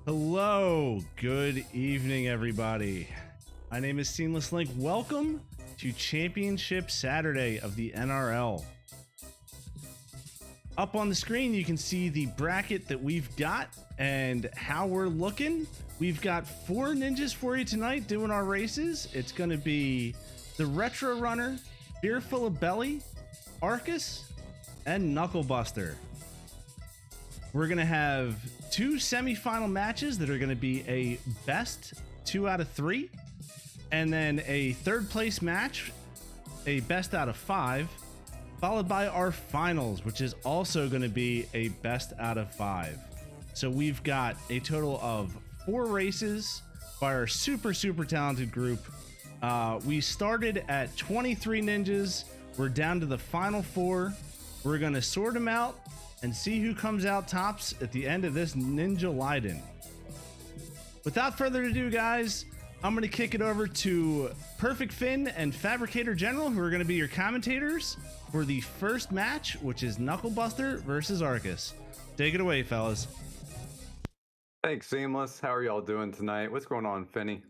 Hello, good evening, everybody. My name is Seamless Link. Welcome to Championship Saturday of the NRL. Up on the screen, you can see the bracket that we've got and how we're looking. We've got 4 ninjas for you tonight doing our races. It's going to be the Retro Runner, Beer Full of Belly, Arcus, and Knucklebuster. We're going to have 2 semifinal matches that are going to be a best 2 out of 3, and then a third place match, a best out of 5, followed by our finals, which is also going to be a best out of 5. So we've got a total of 4 races by our super talented group. We started at 23 ninjas. We're down to the final 4. We're going to sort them out and see who comes out tops at the end of this Ninja Gaiden. Without further ado, guys, I'm going to kick it over to Perfect Finn and Fabricator General, who are going to be your commentators for the first match, which is Knucklebuster versus Arcus. Take it away, fellas. Thanks, Seamless. How are y'all doing tonight? What's going on, Finny?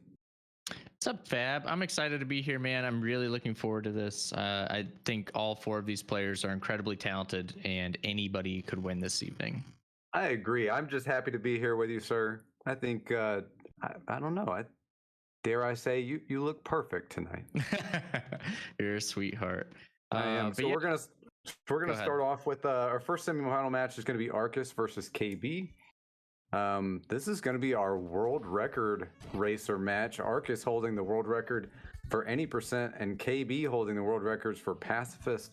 What's up, Fab? I'm excited to be here, man. I'm really looking forward to this. I think all 4 of these players are incredibly talented, and anybody could win this evening. I agree. I'm just happy to be here with you, sir. I think, I don't know. Dare I say, you look perfect tonight. You're a sweetheart. I am. So we're gonna start off with our first semifinal match is going to be Arcus versus KB. This is going to be our world record racer match. Arcus holding the world record for any percent, and KB holding the world records for pacifist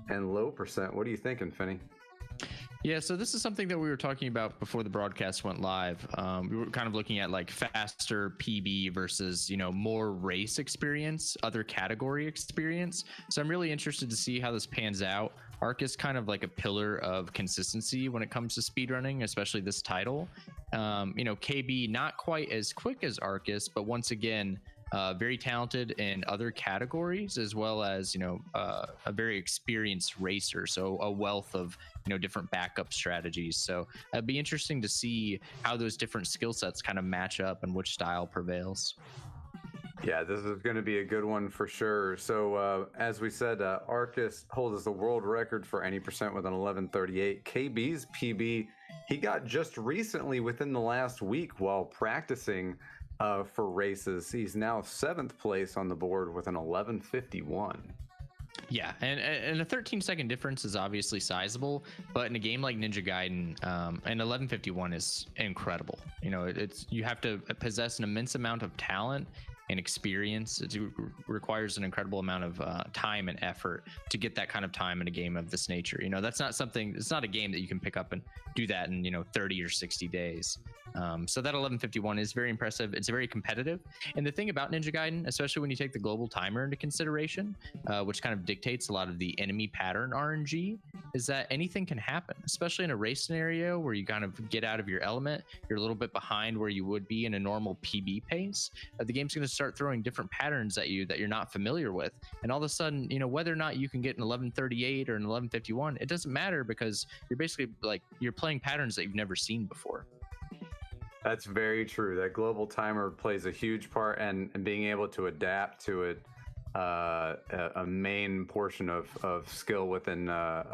and low percent. What are you thinking, Finny? Yeah, so this is something that we were talking about before the broadcast went live. We were kind of looking at like faster PB versus, more race experience, other category experience. So I'm really interested to see how this pans out. Arcus kind of like a pillar of consistency when it comes to speedrunning, especially this title. KB not quite as quick as Arcus, but once again, very talented in other categories, as well as a very experienced racer, so a wealth of different backup strategies. So it'd be interesting to see how those different skill sets kind of match up and which style prevails. Yeah, this is going to be a good one for sure. So as we said, Arcus holds the world record for any percent with an 11:38. KB's PB he got just recently within the last week while practicing for races. He's now 7th place on the board with an 11:51. Yeah, and a 13-second difference is obviously sizable, but in a game like Ninja Gaiden, an 11:51 is incredible. You have to possess an immense amount of talent and experience. It requires an incredible amount of time and effort to get that kind of time in a game of this nature. That's not something. It's not a game that you can pick up and do that in 30 or 60 days. So that 11:51 is very impressive. It's very competitive. And the thing about Ninja Gaiden, especially when you take the global timer into consideration, which kind of dictates a lot of the enemy pattern RNG, is that anything can happen, especially in a race scenario where you kind of get out of your element. You're a little bit behind where you would be in a normal PB pace. The game's going to start throwing different patterns at you that you're not familiar with. And all of a sudden, whether or not you can get an 11:38 or an 11:51, it doesn't matter, because you're basically you're playing patterns that you've never seen before. That's very true. That global timer plays a huge part, and being able to adapt to it, a main portion of skill within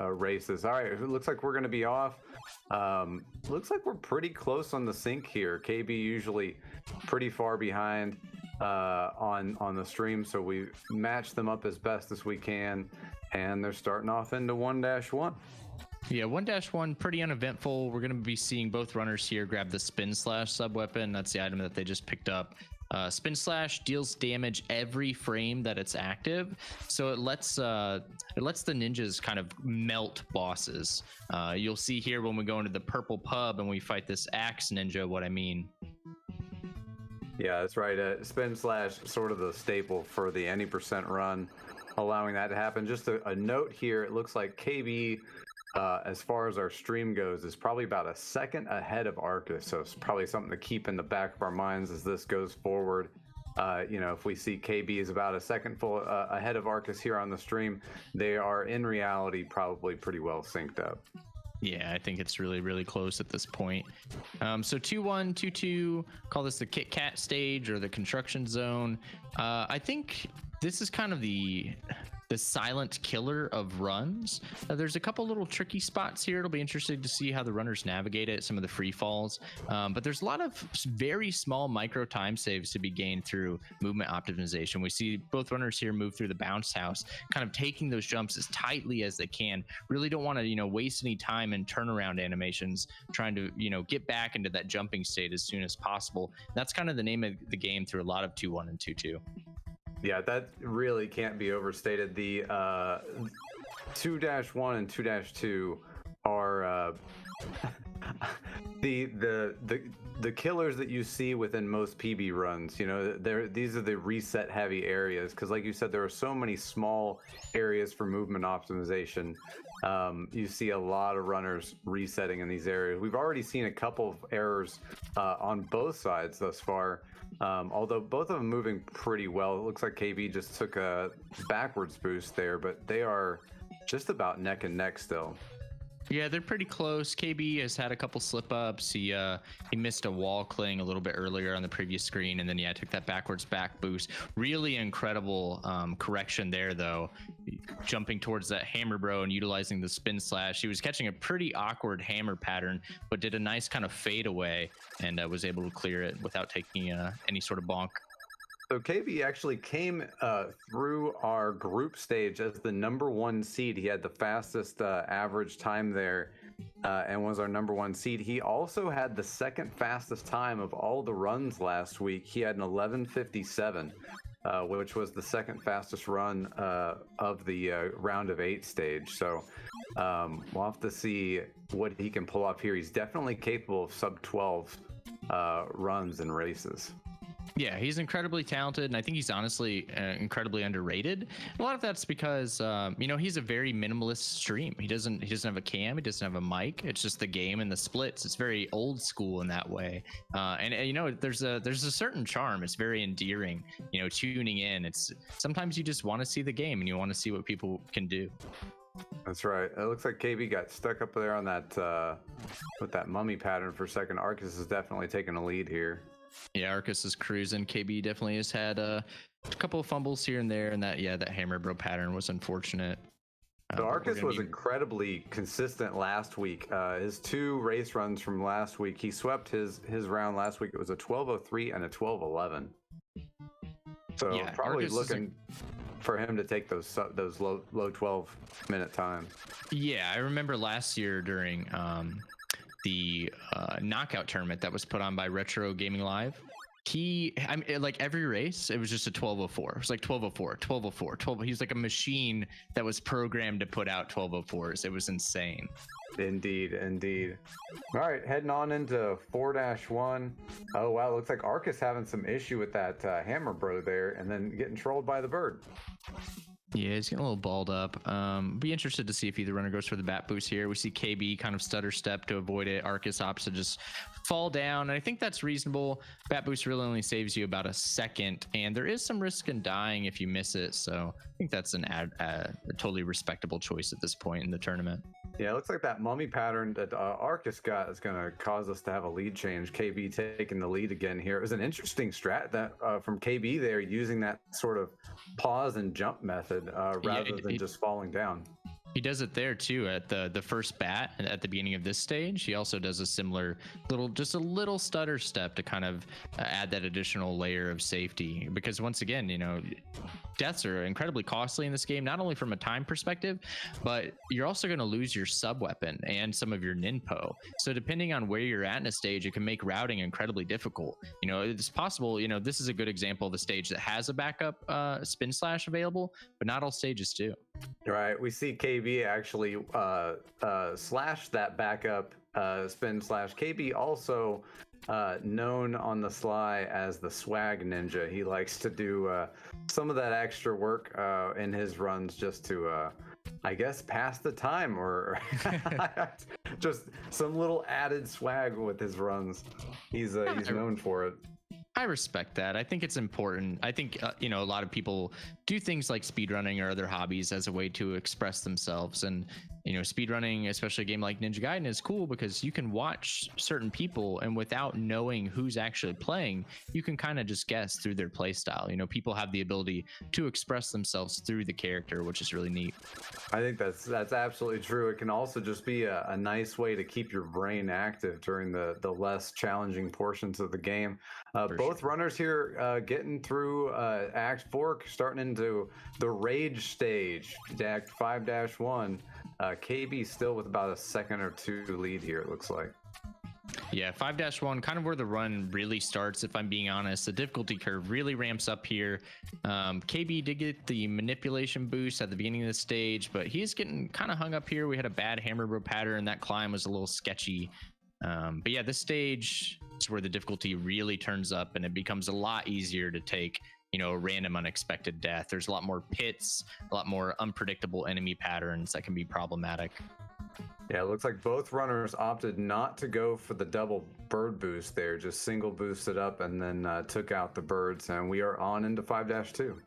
races. All right, it looks like we're going to be off. Looks like we're pretty close on the sync here. KB usually pretty far behind on the stream, so we match them up as best as we can, and they're starting off into 1-1. Yeah, 1-1, pretty uneventful. We're going to be seeing both runners here grab the Spin Slash sub-weapon. That's the item that they just picked up. Spin Slash deals damage every frame that it's active, so it lets the ninjas kind of melt bosses. You'll see here when we go into the purple pub and we fight this axe ninja what I mean. Yeah, that's right. Spin Slash, sort of the staple for the any percent run, allowing that to happen. Just a note here, it looks like KB, as far as our stream goes, is probably about a second ahead of Arcus, so it's probably something to keep in the back of our minds as this goes forward. If we see KB is about a second ahead of Arcus here on the stream, they are in reality probably pretty well synced up. Yeah, I think it's really, really close at this point. So 2-1, 2-2, call this the Kit Kat stage or the construction zone. I think this is kind of the silent killer of runs. There's a couple little tricky spots here. It'll be interesting to see how the runners navigate it, some of the free falls. But there's a lot of very small micro time saves to be gained through movement optimization. We see both runners here move through the bounce house, kind of taking those jumps as tightly as they can. Really don't want to, waste any time in turnaround animations, trying to, get back into that jumping state as soon as possible. That's kind of the name of the game through a lot of 2-1 and 2-2. Yeah, that really can't be overstated. The 2-1 and 2-2 are the killers that you see within most PB runs. These are the reset heavy areas because, like you said, there are so many small areas for movement optimization. You see a lot of runners resetting in these areas. We've already seen a couple of errors on both sides thus far. Although both of them moving pretty well. It looks like KB just took a backwards boost there, but they are just about neck and neck still. Yeah, they're pretty close. KB has had a couple slip ups. He missed a wall cling a little bit earlier on the previous screen, and then took that backwards back boost. Really incredible correction there, though. Jumping towards that hammer bro and utilizing the spin slash. He was catching a pretty awkward hammer pattern, but did a nice kind of fade away and was able to clear it without taking any sort of bonk. So KB actually came through our group stage as the #1 seed. He had the fastest average time there and was our #1 seed. He also had the second fastest time of all the runs last week. He had an 11:57, which was the second fastest run of the round of 8 stage. So we'll have to see what he can pull off here. He's definitely capable of sub 12 runs and races. Yeah, he's incredibly talented, and I think he's honestly incredibly underrated. A lot of that's because he's a very minimalist stream. He doesn't have a cam, he doesn't have a mic. It's just the game and the splits. It's very old school in that way. And there's a certain charm. It's very endearing. Tuning in. It's sometimes you just want to see the game and you want to see what people can do. That's right. It looks like KB got stuck up there on that with that mummy pattern for a second. Arcus is definitely taking a lead here. Yeah, Arcus is cruising. KB definitely has had a couple of fumbles here and there, and that hammer bro pattern was unfortunate. So Arcus was incredibly consistent last week. His 2 race runs from last week, he swept his round last week. It was a 12:03 and a 12:11. So yeah, probably Arcus looking for him to take those low 12-minute time. Yeah, I remember last year during the knockout tournament that was put on by Retro Gaming Live. Like every race, it was just a 12:04. It was like 12:04, 12:04, 12. He's like a machine that was programmed to put out 12:04s. It was insane. Indeed. All right, heading on into 4-1. Oh wow, looks like Arcus having some issue with that hammer bro there, and then getting trolled by the bird. Yeah, he's getting a little balled up. Be interested to see if either runner goes for the bat boost here. We see KB kind of stutter step to avoid it. Arcus opts to just fall down, and I think that's reasonable. Bat boost really only saves you about a second, and there is some risk in dying if you miss it. So I think that's a totally respectable choice at this point in the tournament. Yeah, it looks like that mummy pattern that Arcus got is going to cause us to have a lead change. KB taking the lead again here. It was an interesting strat that from KB there, using that sort of pause and jump method rather than just falling down. He does it there too at the first bat at the beginning of this stage. He also does a similar just a little stutter step to kind of add that additional layer of safety, because once again, deaths are incredibly costly in this game, not only from a time perspective, but you're also going to lose your sub weapon and some of your ninpo. So depending on where you're at in a stage, it can make routing incredibly difficult. It's possible, this is a good example of a stage that has a backup spin slash available, but not all stages do. Right, we see KB actually slash that backup spin slash. KB also known on the sly as the swag ninja. He likes to do some of that extra work in his runs just to I guess pass the time, or just some little added swag with his runs. He's known for it. I respect that. I think it's important. I think a lot of people do things like speedrunning or other hobbies as a way to express themselves. And speedrunning, especially a game like Ninja Gaiden, is cool because you can watch certain people, and without knowing who's actually playing, you can kind of just guess through their play style. People have the ability to express themselves through the character, which is really neat. I think that's absolutely true. It can also just be a nice way to keep your brain active during the less challenging portions of the game. Both sure. runners here getting through Act 4, starting into the Rage stage, Act 5-1. KB still with about a second or two lead here, it looks like. Yeah, 5-1, kind of where the run really starts, if I'm being honest. The difficulty curve really ramps up here. KB did get the manipulation boost at the beginning of the stage, but he's getting kind of hung up here. We had a bad hammer bro pattern. That climb was a little sketchy. But yeah, this stage is where the difficulty really turns up, and it becomes a lot easier to take a random unexpected death. There's a lot more pits, a lot more unpredictable enemy patterns that can be problematic. Yeah, it looks like both runners opted not to go for the double bird boost there, just single boosted up and then took out the birds, and we are on into 5-2.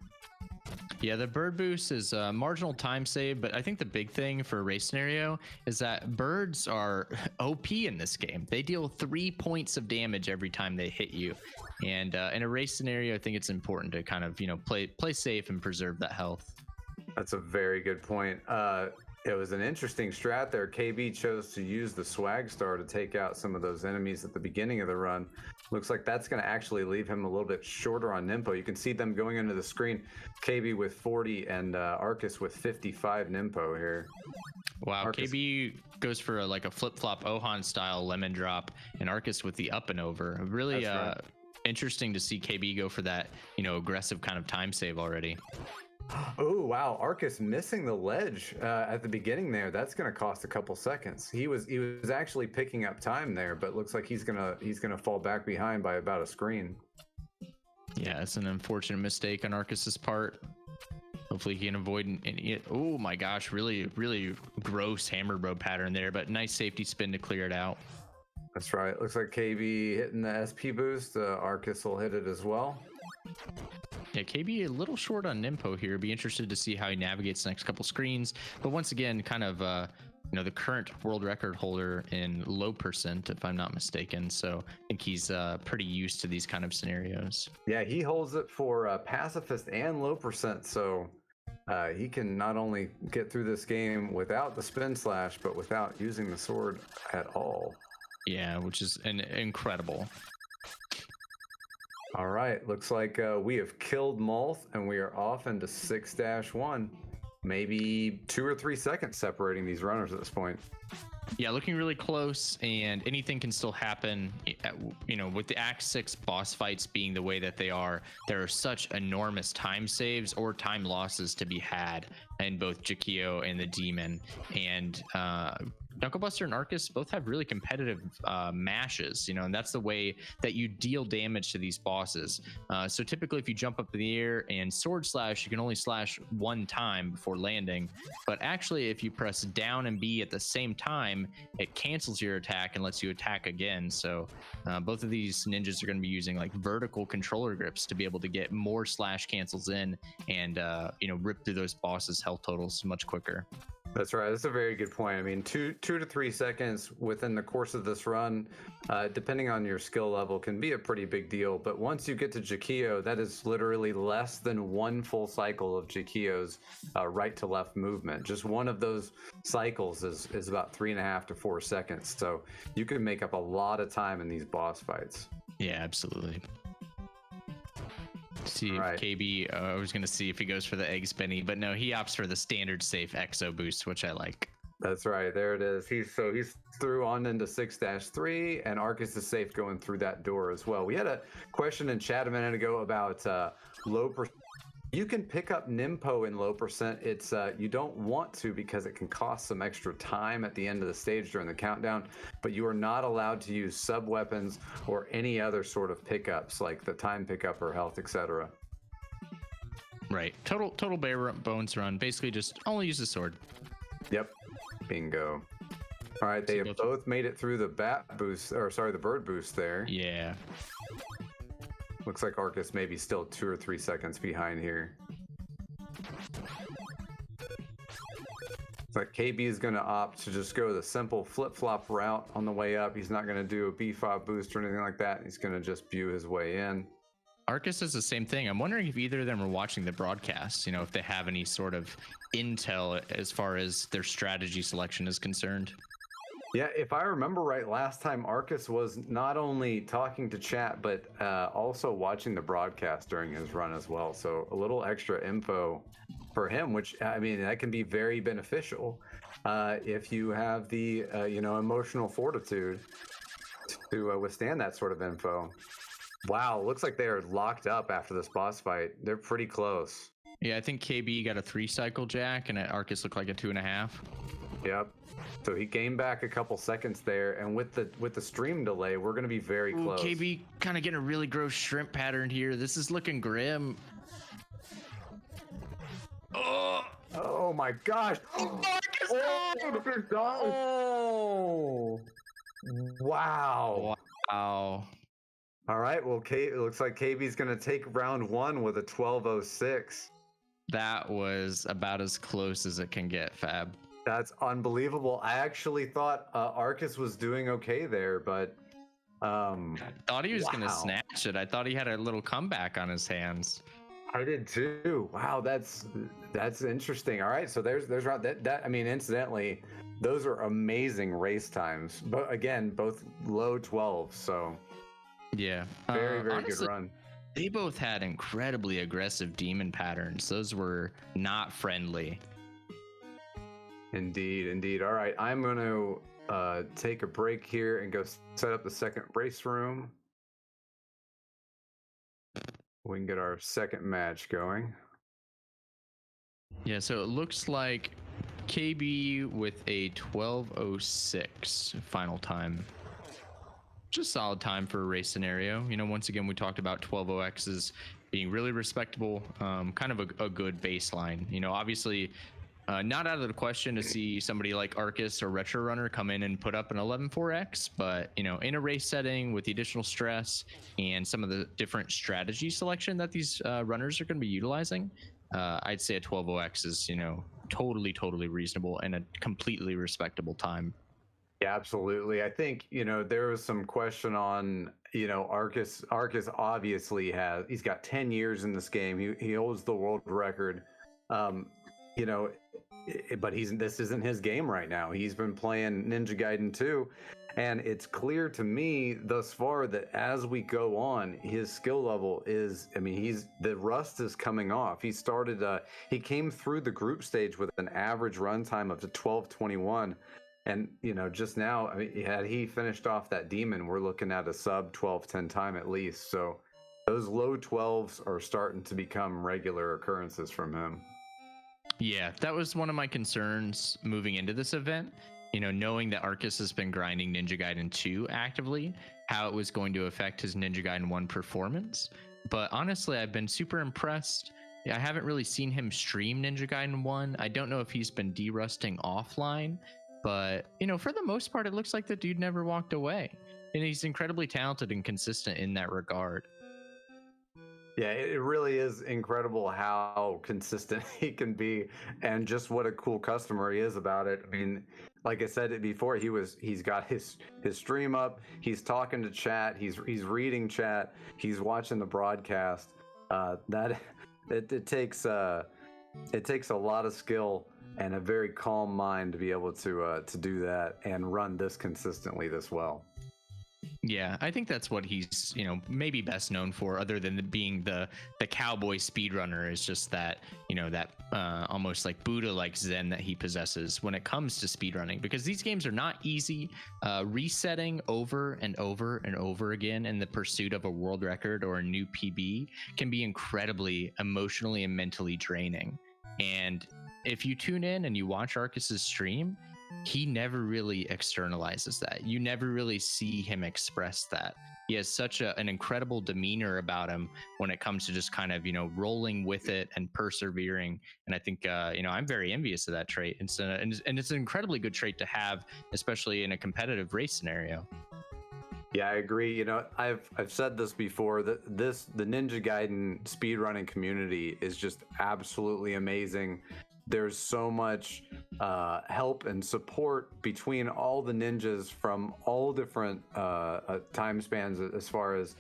Yeah, the bird boost is a marginal time save, but I think the big thing for a race scenario is that birds are OP in this game. They deal 3 points of damage every time they hit you. And in a race scenario, I think it's important to kind of, play safe and preserve that health. That's a very good point. It was an interesting strat there. KB chose to use the swag star to take out some of those enemies at the beginning of the run. Looks like that's going to actually leave him a little bit shorter on Nimpo. You can see them going into the screen. KB with 40 and Arcus with 55 Nimpo here. Wow, Arcus. KB goes for a flip-flop Ohan style lemon drop, and Arcus with the up and over. Really right. Interesting to see KB go for that, aggressive kind of time save already. Oh wow, Arcus missing the ledge at the beginning there. That's going to cost a couple seconds. He was actually picking up time there, but looks like he's gonna fall back behind by about a screen. Yeah, it's an unfortunate mistake on Arcus's part. Hopefully he can avoid any. Oh my gosh, really gross hammer bro pattern there, but nice safety spin to clear it out. That's right. Looks like KB hitting the SP boost. Arcus will hit it as well. Yeah, KB a little short on Nimpo here. Be interested to see how he navigates the next couple screens. But once again, kind of the current world record holder in low percent, if I'm not mistaken. So I think he's pretty used to these kind of scenarios. Yeah, he holds it for pacifist and low percent. So he can not only get through this game without the spin slash, but without using the sword at all. Yeah, which is incredible. All right, looks like we have killed Multh, and we are off into 6-1. Maybe 2 or 3 seconds separating these runners at this point. Yeah, looking really close, and anything can still happen. With the Act 6 boss fights being the way that they are, there are such enormous time saves or time losses to be had in both Jakio and the Demon. And Knucklebuster and Arcus both have really competitive mashes, and that's the way that you deal damage to these bosses. So typically if you jump up in the air and sword slash, you can only slash one time before landing. But actually, if you press down and B at the same time, it cancels your attack and lets you attack again. So both of these ninjas are going to be using vertical controller grips to be able to get more slash cancels in and rip through those bosses' health totals much quicker. That's right. That's a very good point. I mean, 2 to 3 seconds within the course of this run, depending on your skill level, can be a pretty big deal. But once you get to Jakio, that is literally less than one full cycle of Jakio's right to left movement. Just one of those cycles is about 3.5 to 4 seconds. So you can make up a lot of time in these boss fights. Yeah, absolutely. See if Right. KB, I was going to see if he goes for the egg spinny, but no, he opts for the standard safe exo boost, which I like. That's right. There it is. He's through on into 6-3, and Arcus is safe going through that door as well. We had a question in chat a minute ago about low percent. You can pick up Nimpo in low percent. It's you don't want to because it can cost some extra time at the end of the stage during the countdown, but you are not allowed to use sub weapons or any other sort of pickups like the time pickup or health, etc. Right. Total bare bones run. Basically just only use the sword. Yep. Bingo. All right, they have both made it through the the bird boost there. Yeah. Looks like Arcus may be still 2 or 3 seconds behind here. But KB is going to opt to just go the simple flip-flop route on the way up. He's not going to do a B5 boost or anything like that. He's going to just view his way in. Arcus does the same thing. I'm wondering if either of them are watching the broadcast, if they have any sort of intel as far as their strategy selection is concerned. Yeah, if I remember right, last time Arcus was not only talking to chat, but also watching the broadcast during his run as well. So a little extra info for him, which, I mean, that can be very beneficial if you have the, emotional fortitude to withstand that sort of info. Wow, looks like they are locked up after this boss fight. They're pretty close. Yeah, I think KB got a 3-cycle jack, and Arcus looked like a 2.5. Yep. So he gained back a couple seconds there, and with the stream delay, we're going to be very close. KB kind of getting a really gross shrimp pattern here. This is looking grim. Oh my gosh! Marcus Oh! Wow! Wow. All right. Well, it looks like KB's going to take round 1 with a 12:06. That was about as close as it can get, Fab. That's unbelievable. I actually thought Arcus was doing okay there, but I thought he was going to wow. snatch it. I thought he had a little comeback on his hands. I did too. Wow, that's interesting. All right, so there's round that I mean, incidentally, those are amazing race times. But again, both low 12s, so yeah, very honestly, good run. They both had incredibly aggressive demon patterns. Those were not friendly. Indeed. All right, I'm going to take a break here and go set up the second race room. We can get our second match going. Yeah, so it looks like KB with a 12:06 final time. Just solid time for a race scenario. Once again, we talked about 12:0X's being really respectable, kind of a good baseline. Obviously, not out of the question to see somebody like Arcus or Retro Runner come in and put up an 11.4X, but in a race setting with the additional stress and some of the different strategy selection that these runners are going to be utilizing, I'd say a 12.0X is totally reasonable and a completely respectable time. Yeah, absolutely. I think there was some question on Arcus. Arcus obviously he's got 10 years in this game. He holds the world record. But this isn't his game right now. He's been playing Ninja Gaiden 2, and it's clear to me thus far that as we go on, his skill level is, the rust is coming off. He came through the group stage with an average run time of 12:21, and just now, had he finished off that demon, we're looking at a sub 12:10 time at least. So those low 12s are starting to become regular occurrences from him. Yeah, that was one of my concerns moving into this event. Knowing that Arcus has been grinding Ninja Gaiden 2 actively, how it was going to affect his Ninja Gaiden 1 performance. But honestly, I've been super impressed. I haven't really seen him stream Ninja Gaiden 1. I don't know if he's been derusting offline, but for the most part, it looks like the dude never walked away. And he's incredibly talented and consistent in that regard. Yeah, it really is incredible how consistent he can be, and just what a cool customer he is about it. Like I said it before, he's got his stream up, he's talking to chat, he's reading chat, he's watching the broadcast. It takes a lot of skill and a very calm mind to be able to do that and run this consistently this well. Yeah, I think that's what he's, maybe best known for, other than being the cowboy speedrunner, is just that, that almost like Buddha-like zen that he possesses when it comes to speedrunning, because these games are not easy. Resetting over and over and over again in the pursuit of a world record or a new PB can be incredibly emotionally and mentally draining. And if you tune in and you watch Arcus's stream, he never really externalizes that. You never really see him express that. He has such an incredible demeanor about him when it comes to just kind of, rolling with it and persevering. And I think, I'm very envious of that trait. And it's an incredibly good trait to have, especially in a competitive race scenario. Yeah, I agree. I've said this before, that the Ninja Gaiden speedrunning community is just absolutely amazing. there's so much help and support between all the ninjas from all different time spans as far as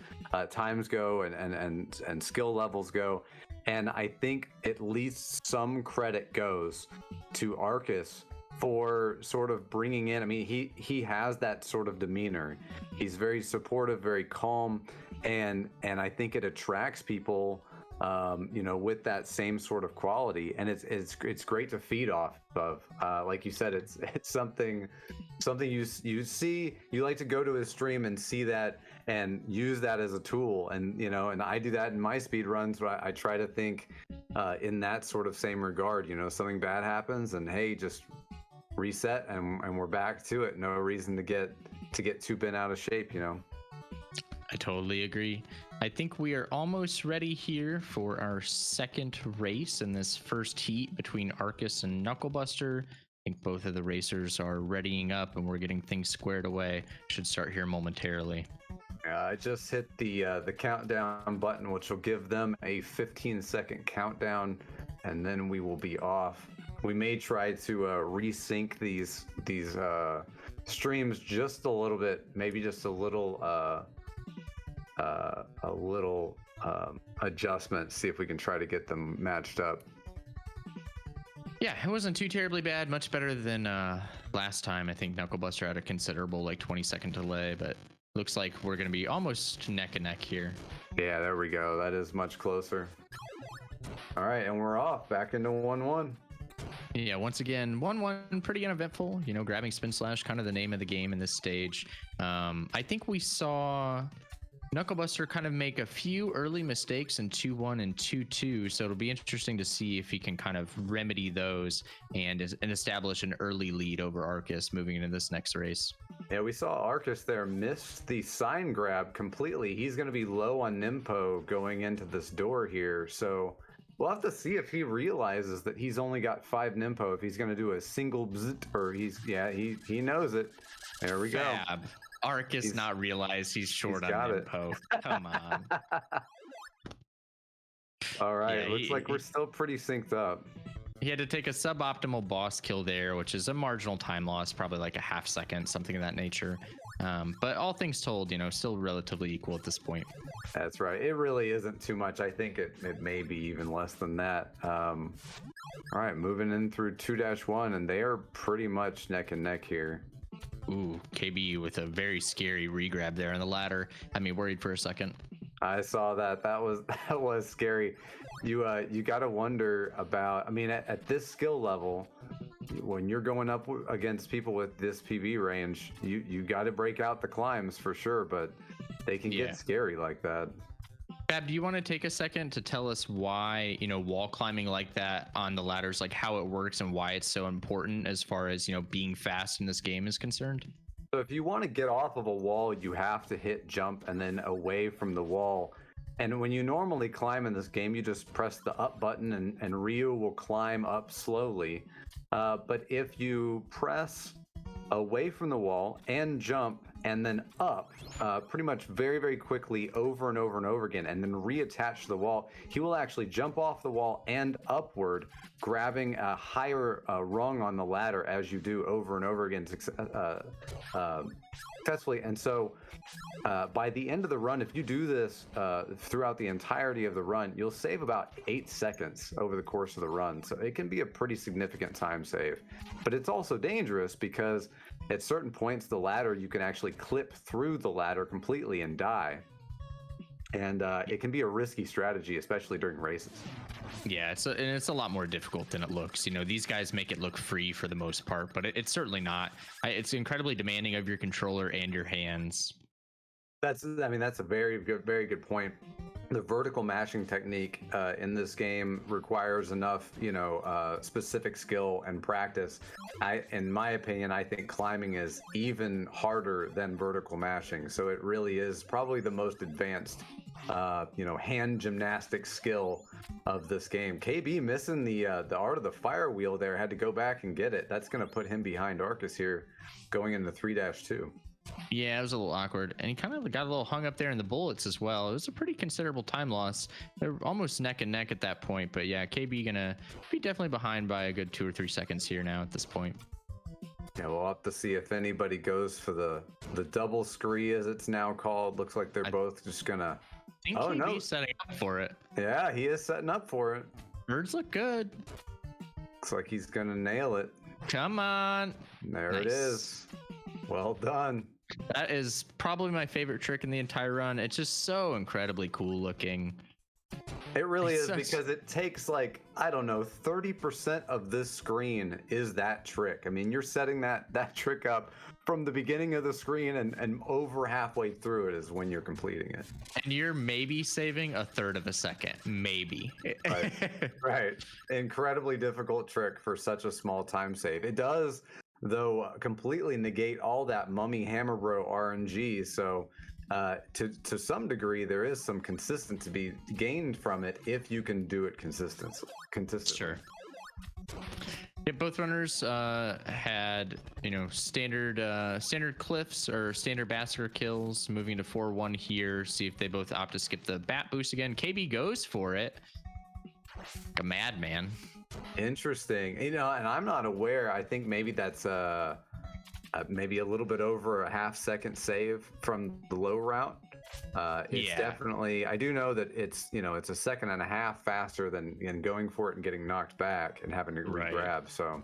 times go and skill levels go. And I think at least some credit goes to Arcus for sort of bringing in. I mean, he has that sort of demeanor. He's very supportive, very calm, and I think it attracts people, with that same sort of quality. And it's great to feed off of. Like you said, it's something you see. You like to go to his stream and see that and use that as a tool. And and I do that in my speed runs. But I try to think in that sort of same regard. Something bad happens, and hey, just reset and we're back to it. No reason to get too bent out of shape. I totally agree. I think we are almost ready here for our second race in this first heat between Arcus and Knucklebuster. I think both of the racers are readying up and we're getting things squared away. Should start here momentarily. I just hit the countdown button, which will give them a 15-second countdown, and then we will be off. We may try to resync these streams just a little bit, maybe just a little adjustment, see if we can try to get them matched up. Yeah, it wasn't too terribly bad. Much better than last time. I think Knucklebuster had a considerable 20-second delay, but looks like we're going to be almost neck and neck here. Yeah, there we go. That is much closer. All right, and we're off back into 1-1. Yeah, once again, 1-1, pretty uneventful. Grabbing Spin Slash, kind of the name of the game in this stage. I think we saw Knucklebuster kind of make a few early mistakes in 2-1 and 2-2, so it'll be interesting to see if he can kind of remedy those and establish an early lead over Arcus moving into this next race. Yeah, we saw Arcus there miss the sign grab completely. He's going to be low on Nimpo going into this door here, so we'll have to see if he realizes that he's only got 5 Nimpo, if he's going to do a single bzzzt, or he knows it. There we go. Fab. Arcus not realize he's short on Nimpo. Come on. All right, looks like we're still pretty synced up. He had to take a suboptimal boss kill there, which is a marginal time loss, probably like a half second, something of that nature. But all things told, still relatively equal at this point. That's right. It really isn't too much. I think it may be even less than that. All right, moving in through 2-1, and they are pretty much neck and neck here. Ooh, KB with a very scary regrab there on the ladder. Had me worried for a second. I saw that. That was scary. You got to wonder about. I mean, at this skill level, when you're going up against people with this PB range, you got to break out the climbs for sure. But they can get scary like that. Fab, do you want to take a second to tell us why, wall climbing like that on the ladders, like how it works and why it's so important as far as, being fast in this game is concerned? So if you want to get off of a wall, you have to hit jump and then away from the wall. And when you normally climb in this game, you just press the up button and Ryu will climb up slowly. But if you press away from the wall and jump and then up pretty much very, very quickly over and over and over again, and then reattach to the wall, he will actually jump off the wall and upward, grabbing a higher rung on the ladder as you do over and over again successfully. And so by the end of the run, if you do this throughout the entirety of the run, you'll save about 8 seconds over the course of the run. So it can be a pretty significant time save. But it's also dangerous because at certain points, the ladder, you can actually clip through the ladder completely and die. And it can be a risky strategy, especially during races. Yeah, it's a lot more difficult than it looks. These guys make it look free for the most part, but it's certainly not. It's incredibly demanding of your controller and your hands. That's a very good point. The vertical mashing technique in this game requires enough, specific skill and practice. In my opinion, I think climbing is even harder than vertical mashing. So it really is probably the most advanced, hand gymnastic skill of this game. KB missing the art of the fire wheel there, had to go back and get it. That's going to put him behind Arcus here going into 3-2. Yeah, it was a little awkward. And he kind of got a little hung up there in the bullets as well. It was a pretty considerable time loss. They're almost neck and neck at that point. But yeah, KB gonna be definitely behind by a good 2 or 3 seconds here now at this point. Yeah, we'll have to see if anybody goes for the double scree, as it's now called. Looks like they're both just gonna. I think KB's setting up for it. Yeah, he is setting up for it. Birds look good. Looks like he's gonna nail it. Come on. There it is. Well done. That is probably my favorite trick in the entire run. It's just so incredibly cool looking. It really is, because it takes like, I don't know, 30% of this screen is that trick. I mean, you're setting that trick up from the beginning of the screen and over halfway through it is when you're completing it. And you're maybe saving a third of a second. Maybe. Right. Right. Incredibly difficult trick for such a small time save. It does, though, completely negate all that Mummy Hammer Bro RNG. So to some degree, there is some consistency to be gained from it if you can do it consistently. Sure. Yeah, both runners had, standard cliffs or standard Basker kills, moving to 4-1 here. See if they both opt to skip the bat boost again. KB goes for it. Like a madman. Interesting. And I'm not aware. I think maybe that's maybe a little bit over a half-second save from the low route. It's definitely, I do know that it's a second and a half faster than going for it and getting knocked back and having to re-grab. So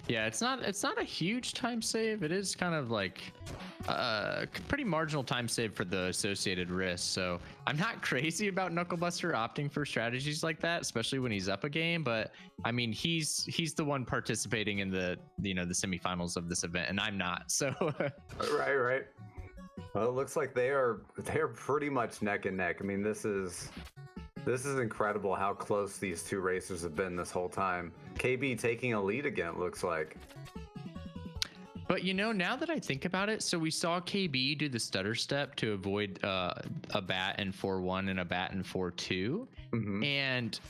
yeah, it's not a huge time save. It is kind of like a pretty marginal time save for the associated risk. So I'm not crazy about Knucklebuster opting for strategies like that, especially when he's up a game. But I mean, he's the one participating in the the semifinals of this event, and I'm not. So right. Well, it looks like they're pretty much neck and neck. I mean, this is incredible how close these two racers have been this whole time. KB taking a lead again, it looks like. But now that I think about it, so we saw KB do the stutter step to avoid a bat in 4-1 and a bat in 4-2. Mm-hmm. And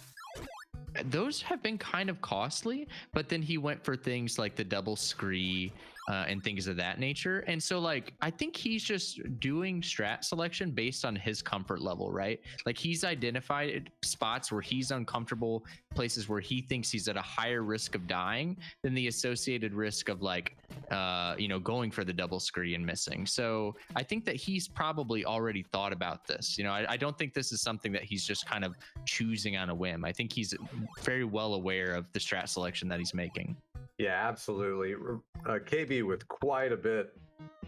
those have been kind of costly, but then he went for things like the double scree and things of that nature. And so I think he's just doing strat selection based on his comfort level, right? Like he's identified spots where he's uncomfortable, places where he thinks he's at a higher risk of dying than the associated risk of going for the double scree and missing. So I think that he's probably already thought about this. I don't think this is something that he's just kind of choosing on a whim. I think he's very well aware of the strat selection that he's making. Yeah, absolutely. KB with quite a bit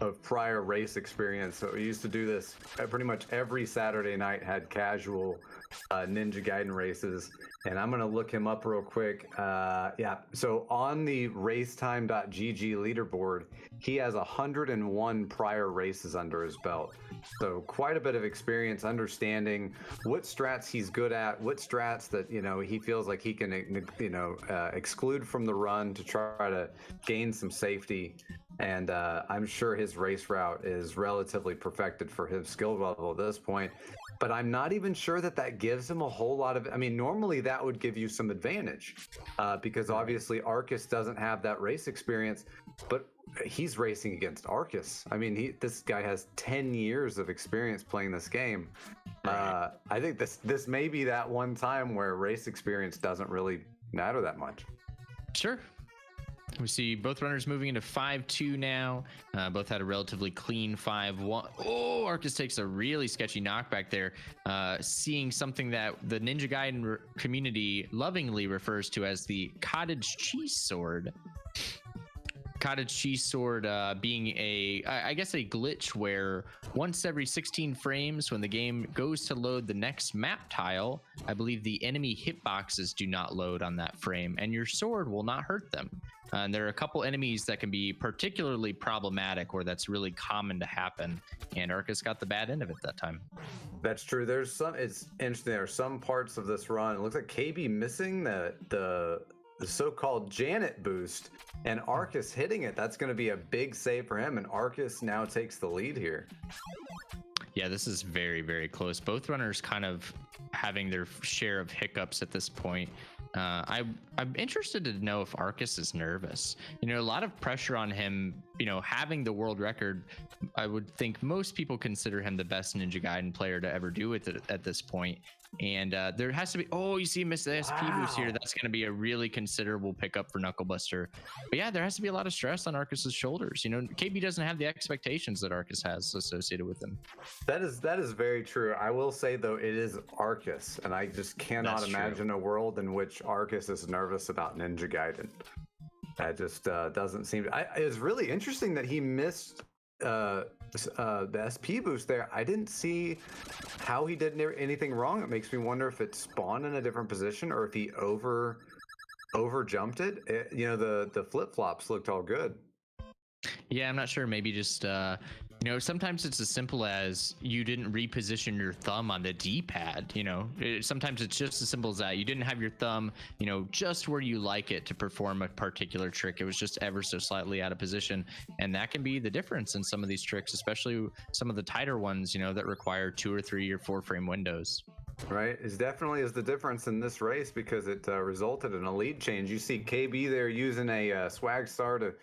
of prior race experience. So we used to do this pretty much every Saturday night, had casual Ninja Gaiden races. And I'm going to look him up real quick. So on the racetime.gg leaderboard, he has 101 prior races under his belt. So quite a bit of experience understanding what strats he's good at, what strats that, he feels like he can, exclude from the run to try to gain some safety. And I'm sure his race route is relatively perfected for his skill level at this point. But I'm not even sure that gives him a whole lot of, normally that would give you some advantage because obviously Arcus doesn't have that race experience, but he's racing against Arcus. This guy has 10 years of experience playing this game. Right. I think this may be that one time where race experience doesn't really matter that much. Sure. We see both runners moving into 5-2 now. Both had a relatively clean 5-1. Oh, Arcus takes a really sketchy knockback there, seeing something that the Ninja Gaiden community lovingly refers to as the cottage cheese sword. Cottage cheese sword being a glitch where once every 16 frames when the game goes to load the next map tile, I believe the enemy hitboxes do not load on that frame and your sword will not hurt them. And there are a couple enemies that can be particularly problematic where that's really common to happen. And Arcus got the bad end of it that time. That's true. It's interesting. There are some parts of this run. It looks like KB missing the so-called Janet boost and Arcus hitting it. That's going to be a big save for him. And Arcus now takes the lead here. Yeah, this is very, very close. Both runners kind of having their share of hiccups at this point. I'm interested to know if Arcus is nervous. A lot of pressure on him, having the world record, I would think most people consider him the best Ninja Gaiden player to ever do it at this point. And there has to be, you see Miss SP boost here. That's going to be a really considerable pickup for Knucklebuster. But yeah, there has to be a lot of stress on Arcus's shoulders. KB doesn't have the expectations that Arcus has associated with him. That is very true. I will say though, it is Arcus, and I just cannot imagine a world in which Arcus is nervous about Ninja Gaiden. That just doesn't seem. It's really interesting that he missed the SP boost there. I didn't see how he did anything wrong. It makes me wonder if it spawned in a different position or if he over jumped it. The flip flops looked all good. Yeah, I'm not sure. Maybe just sometimes it's as simple as you didn't reposition your thumb on the D-pad. Sometimes it's just as simple as that. You didn't have your thumb, just where you like it to perform a particular trick. It was just ever so slightly out of position, and that can be the difference in some of these tricks, especially some of the tighter ones, that require 2 or 3 or 4 frame windows. Right, it definitely is the difference in this race because it resulted in a lead change. You see KB there using a swag star to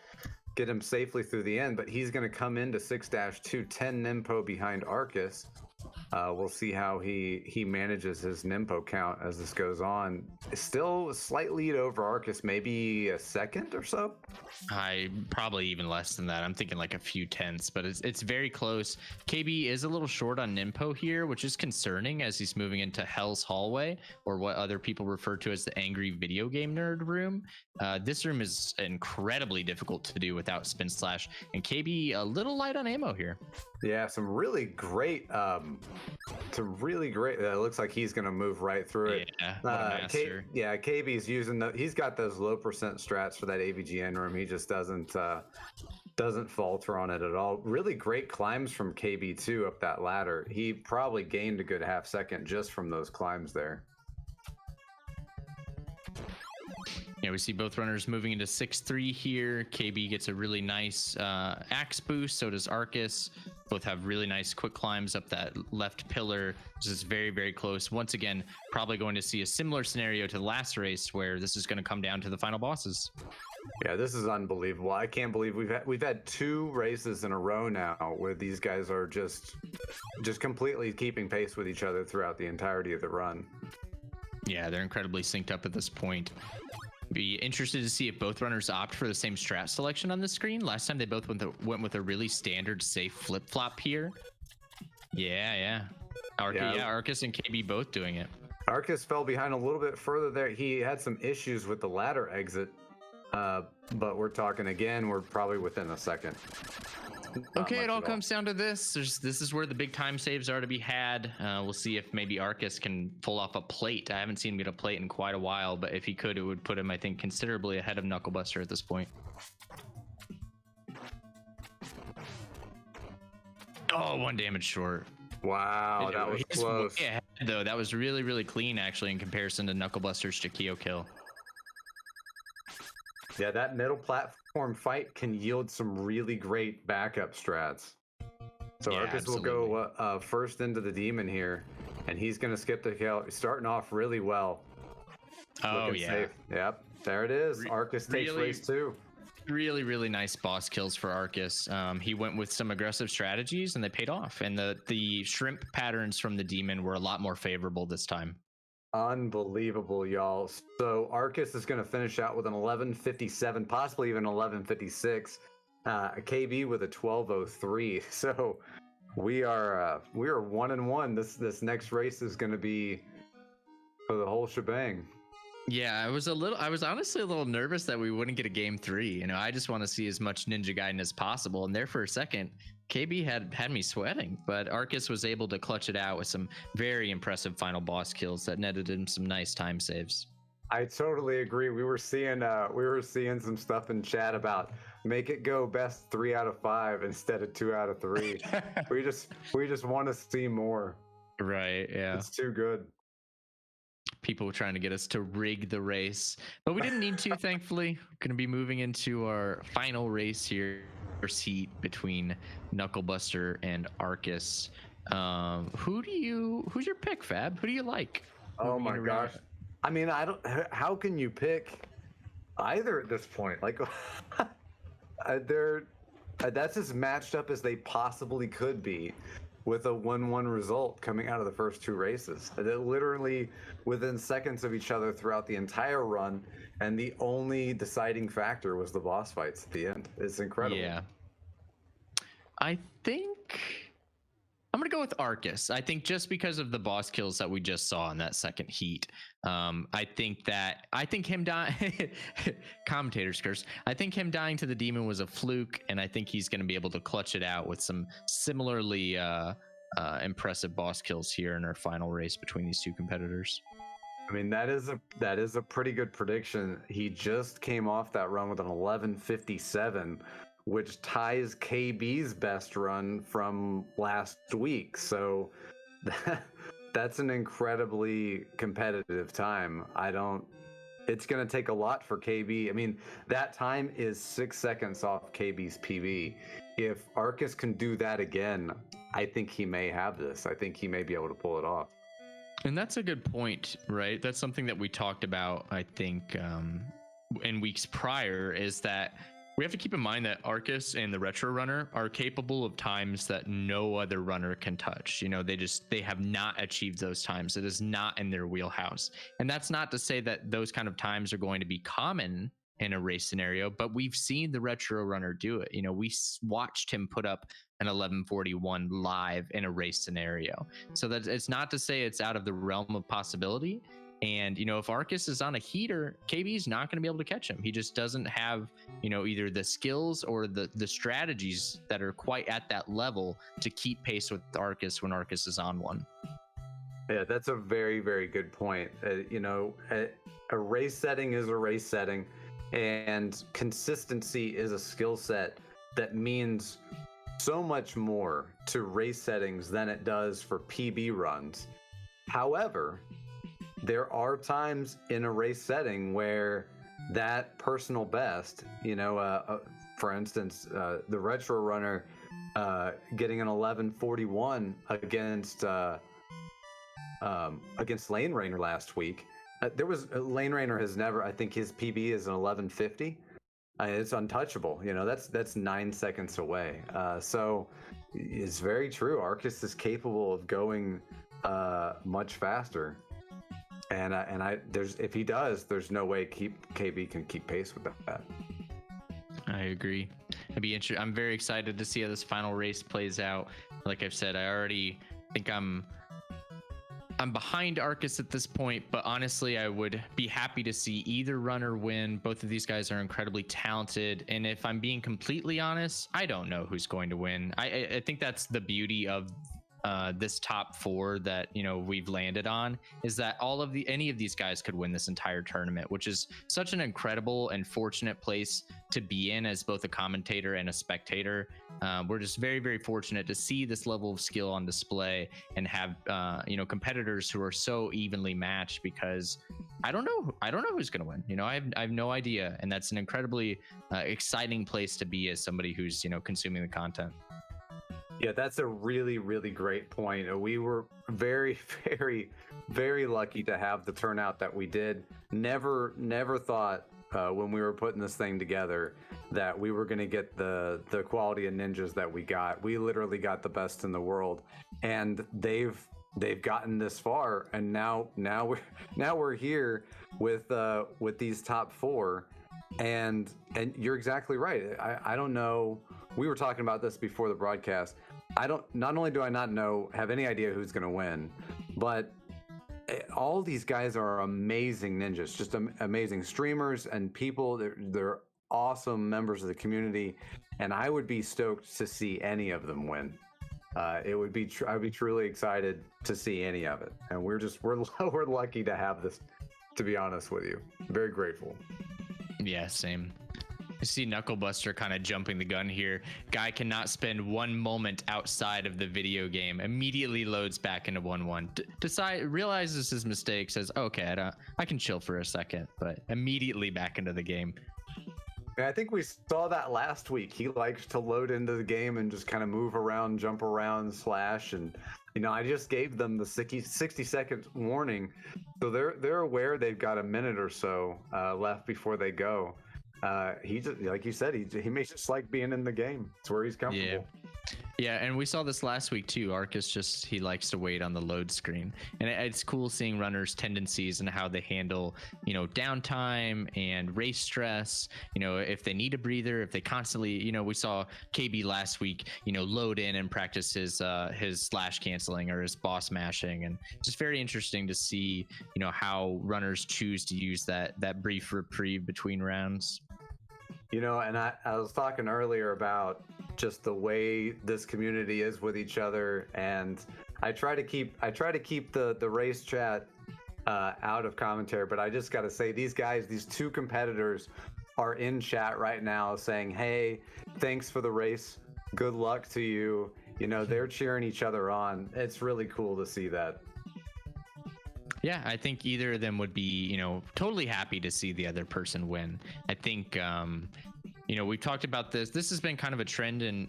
get him safely through the end, but he's going to come into 6-2 10 Nimpo behind Arcus. We'll see how he manages his Nimpo count as this goes on. Still a slight lead over Arcus, maybe a second or so. Probably even less than that. I'm thinking like a few tenths, but it's very close. KB is a little short on Nimpo here, which is concerning as he's moving into Hell's Hallway, or what other people refer to as the angry video game nerd room. This room is incredibly difficult to do without Spin Slash, and KB a little light on ammo here. Yeah, some really great. It looks like he's going to move right through it. Yeah, what a master. KB's using he's got those low percent strats for that AVGN room. He just doesn't falter on it at all. Really great climbs from KB too up that ladder. He probably gained a good half second just from those climbs there. Yeah, we see both runners moving into 6-3 here. KB gets a really nice axe boost. So does Arcus. Both have really nice quick climbs up that left pillar. This is very, very close. Once again, probably going to see a similar scenario to the last race where this is going to come down to the final bosses. Yeah, this is unbelievable. I can't believe we've had 2 races in a row now where these guys are just completely keeping pace with each other throughout the entirety of the run. Yeah, they're incredibly synced up at this point. Be interested to see if both runners opt for the same strat selection on the screen. Last time they both went with a really standard safe flip-flop here. Yeah. Arcus and KB both doing it. Arcus fell behind a little bit further there. He had some issues with the ladder exit, but we're talking again, we're probably within a second. Okay, it all comes down to this. This is where the big time saves are to be had. We'll see if maybe Arcus can pull off a plate. I haven't seen him get a plate in quite a while, but if he could, it would put him, I think, considerably ahead of Knucklebuster at this point. Oh, 1 damage short. Wow, that was close. Yeah, though that was really, really clean actually in comparison to Knucklebuster's Chiquillo kill. Yeah, that middle platform fight can yield some really great backup strats. So Arcus will go first into the demon here, and he's going to skip the kill, starting off really well. Looking safe. Yep, there it is. Arcus takes race 2. Really, really nice boss kills for Arcus. He went with some aggressive strategies, and they paid off. And the shrimp patterns from the demon were a lot more favorable this time. Unbelievable, y'all. So Arcus is going to finish out with an 11:57, possibly even 11:56. KB with a 12:03. So we are 1-1. This next race is going to be for the whole shebang. Yeah, I was honestly a little nervous that we wouldn't get a game 3. I just want to see as much Ninja Gaiden as possible. And there for a second, KB had me sweating, but Arcus was able to clutch it out with some very impressive final boss kills that netted him some nice time saves. I totally agree. We were seeing some stuff in chat about make it go best 3 out of 5 instead of 2 out of 3. we just want to see more. Right, yeah. It's too good. People were trying to get us to rig the race, but we didn't need to, thankfully. We're going to be moving into our final race here, first heat between Knucklebuster and Arcus. Who's your pick, Fab? Who do you like? Oh my gosh. I mean, how can you pick either at this point? Like, that's as matched up as they possibly could be, with a 1-1 result coming out of the first two races. They're literally within seconds of each other throughout the entire run, and the only deciding factor was the boss fights at the end. It's incredible. Yeah. I think I'm gonna go with Arcus. I think just because of the boss kills that we just saw in that second heat, I think him dying, commentators curse. I think him dying to the demon was a fluke, and I think he's gonna be able to clutch it out with some similarly impressive boss kills here in our final race between these two competitors. I mean, that is a pretty good prediction. He just came off that run with an 11:57, which ties KB's best run from last week. So that's an incredibly competitive time. It's going to take a lot for KB. I mean, that time is 6 seconds off KB's PB. If Arcus can do that again, I think he may have this. I think he may be able to pull it off. And that's a good point, right? That's something that we talked about, I think, in weeks prior, is that we have to keep in mind that Arcus and the Retro Runner are capable of times that no other runner can touch. They have not achieved those times. It is not in their wheelhouse. And that's not to say that those kind of times are going to be common in a race scenario, but we've seen the Retro Runner do it. We watched him put up an 11:41 live in a race scenario. So that it's not to say it's out of the realm of possibility. And, if Arcus is on a heater, KB's not going to be able to catch him. He just doesn't have, either the skills or the strategies that are quite at that level to keep pace with Arcus when Arcus is on one. Yeah, that's a very, very good point. A race setting is a race setting, and consistency is a skill set that means so much more to race settings than it does for PB runs. However, there are times in a race setting where that personal best, for instance, the Retro Runner getting an 11:41 against Lane Rainer last week. Lane Rainer has never. I think his PB is an 11:50. It's untouchable. That's 9 seconds away. So it's very true. Arcus is capable of going much faster. And if he does, there's no way KB can keep pace with that. I agree. It'd be interesting. I'm very excited to see how this final race plays out. Like I've said, I already think I'm behind Arcus at this point, but honestly, I would be happy to see either runner win. Both of these guys are incredibly talented, and if I'm being completely honest, I don't know who's going to win. I think that's the beauty of this top four that we've landed on, is that any of these guys could win this entire tournament, which is such an incredible and fortunate place to be in as both a commentator and a spectator. We're just very, very fortunate to see this level of skill on display and have competitors who are so evenly matched, because I don't know who's going to win. I have no idea, and that's an incredibly exciting place to be as somebody who's consuming the content. Yeah, that's a really, really great point. We were very, very, very lucky to have the turnout that we did. Never thought when we were putting this thing together that we were going to get the quality of ninjas that we got. We literally got the best in the world, and they've gotten this far, and now we're here with these top four, and you're exactly right. I don't know. We were talking about this before the broadcast. Not only do I not have any idea who's going to win, but all these guys are amazing ninjas, just amazing streamers and people. They're awesome members of the community, and I would be stoked to see any of them win. I'd be truly excited to see any of it, and we're lucky to have this. To be honest with you, very grateful. Yeah, same. I see Knucklebuster kind of jumping the gun here. Guy cannot spend one moment outside of the video game. Immediately loads back into 1-1. Realizes his mistake. Says, "Okay, I can chill for a second," but immediately back into the game. I think we saw that last week. He likes to load into the game and just kind of move around, jump around, slash, and I just gave them the 60-second warning, so they're aware they've got a minute or so left before they go. He just, like you said, he may just like being in the game. It's where he's comfortable. Yeah, and we saw this last week too. Arcus he likes to wait on the load screen, and it's cool seeing runners' tendencies and how they handle, downtime and race stress. If they need a breather, if they constantly, we saw KB last week, load in and practice his slash canceling or his boss mashing, and just very interesting to see, how runners choose to use that brief reprieve between rounds. And I was talking earlier about just the way this community is with each other, and I try to keep the race chat out of commentary, but I just got to say, these two competitors are in chat right now saying, hey, thanks for the race, good luck to you. They're cheering each other on. It's really cool to see that. Yeah, I think either of them would be, totally happy to see the other person win. I think, we've talked about this. This has been kind of a trend in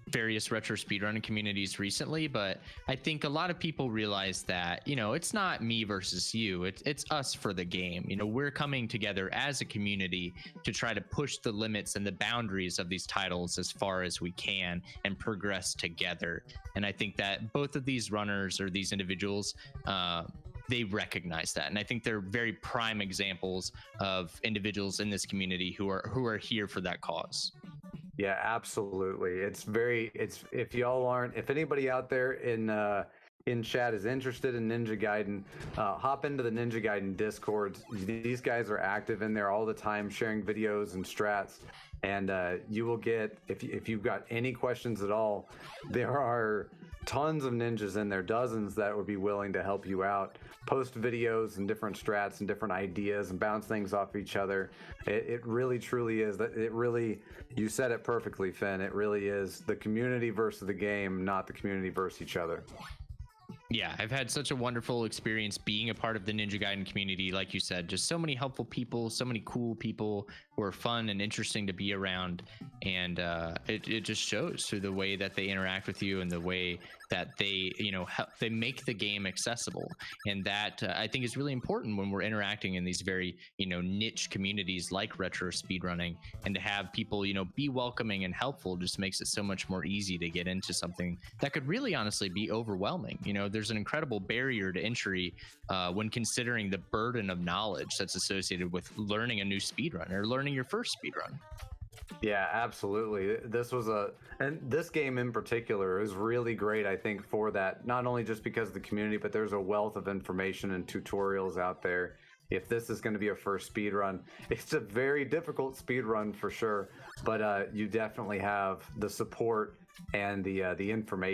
various retro speedrunning communities recently, but I think a lot of people realize that, it's not me versus you. It's us for the game. We're coming together as a community to try to push the limits and the boundaries of these titles as far as we can and progress together. And I think that both of these runners or these individuals, they recognize that, and I think they're very prime examples of individuals in this community who are here for that cause. Yeah, absolutely. If anybody out there in chat is interested in Ninja Gaiden, hop into the Ninja Gaiden Discord. These guys are active in there all the time, sharing videos and strats. And you will get, if you've got any questions at all, there are tons of ninjas in there, dozens that would be willing to help you out, post videos and different strats and different ideas and bounce things off each other. It really truly is that. You said it perfectly, Finn. It really is the community versus the game, not the community versus each other. Yeah, I've had such a wonderful experience being a part of the Ninja Gaiden community. Like you said, just so many helpful people, so many cool people who are fun and interesting to be around. And it just shows through the way that they interact with you and the way that they, they make the game accessible. And that I think is really important when we're interacting in these very, niche communities like retro speedrunning, and to have people, be welcoming and helpful just makes it so much more easy to get into something that could really honestly be overwhelming. There's an incredible barrier to entry when considering the burden of knowledge that's associated with learning a new speedrun or learning your first speedrun. Yeah, absolutely. And this game in particular is really great, I think, for that, not only just because of the community, but there's a wealth of information and tutorials out there. If this is going to be a first speed run, it's a very difficult speed run for sure, but you definitely have the support and the information